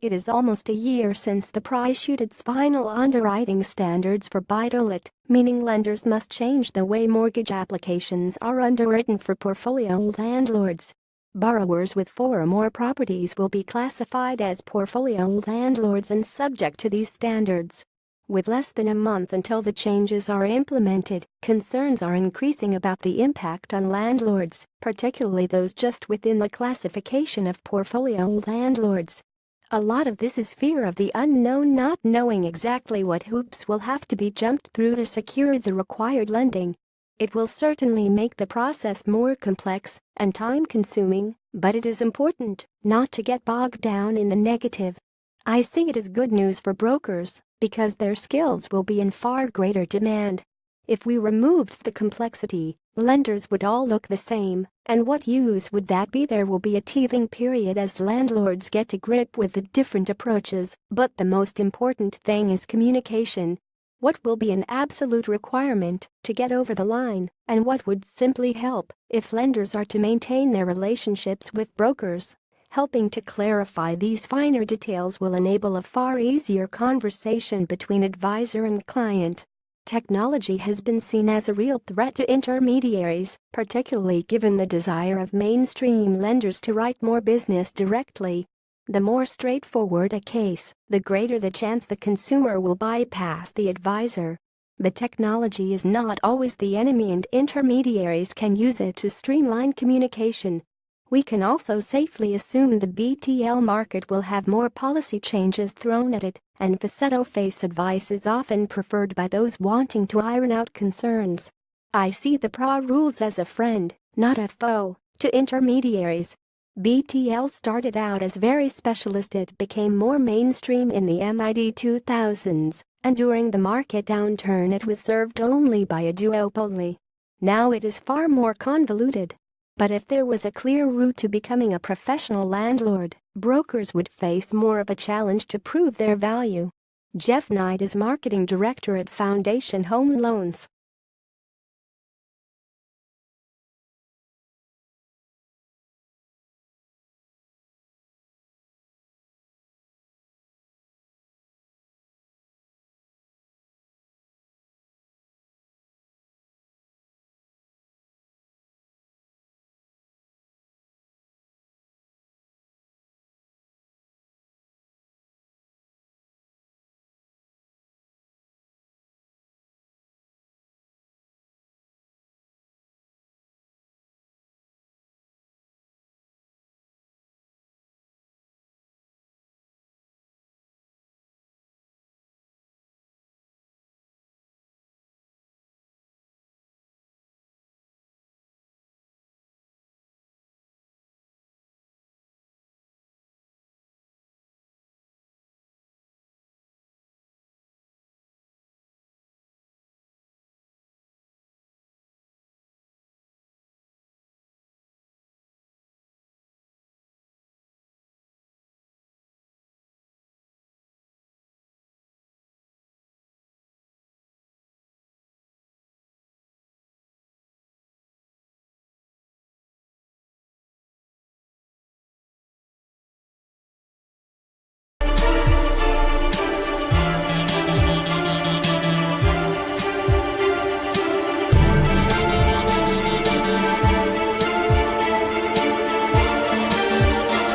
It is almost a year since the PRA issued its final underwriting standards for buytolet, meaning lenders must change the way mortgage applications are underwritten for portfolio landlords. Borrowers with 4 or more properties will be classified as portfolio landlords and subject to these standards. With less than a month until the changes are implemented, concerns are increasing about the impact on landlords, particularly those just within the classification of portfolio landlords. A lot of this is fear of the unknown, not knowing exactly what hoops will have to be jumped through to secure the required lending. It will certainly make the process more complex and time-consuming, but it is important not to get bogged down in the negative. I see it as good news for brokers because their skills will be in far greater demand. If we removed the complexity, lenders would all look the same, and what use would that be? There will be a teething period as landlords get to grip with the different approaches, but the most important thing is communication. What will be an absolute requirement to get over the line, and what would simply help if lenders are to maintain their relationships with brokers? Helping to clarify these finer details will enable a far easier conversation between advisor and client. Technology has been seen as a real threat to intermediaries, particularly given the desire of mainstream lenders to write more business directly. The more straightforward a case, the greater the chance the consumer will bypass the advisor. But technology is not always the enemy, and intermediaries can use it to streamline communication. We can also safely assume the BTL market will have more policy changes thrown at it, and face-to-face advice is often preferred by those wanting to iron out concerns. I see the PRA rules as a friend, not a foe, to intermediaries. BTL started out as very specialist. It became more mainstream in the mid-2000s, and during the market downturn it was served only by a duopoly. Now it is far more convoluted. But if there was a clear route to becoming a professional landlord, brokers would face more of a challenge to prove their value. Jeff Knight is marketing director at Foundation Home Loans.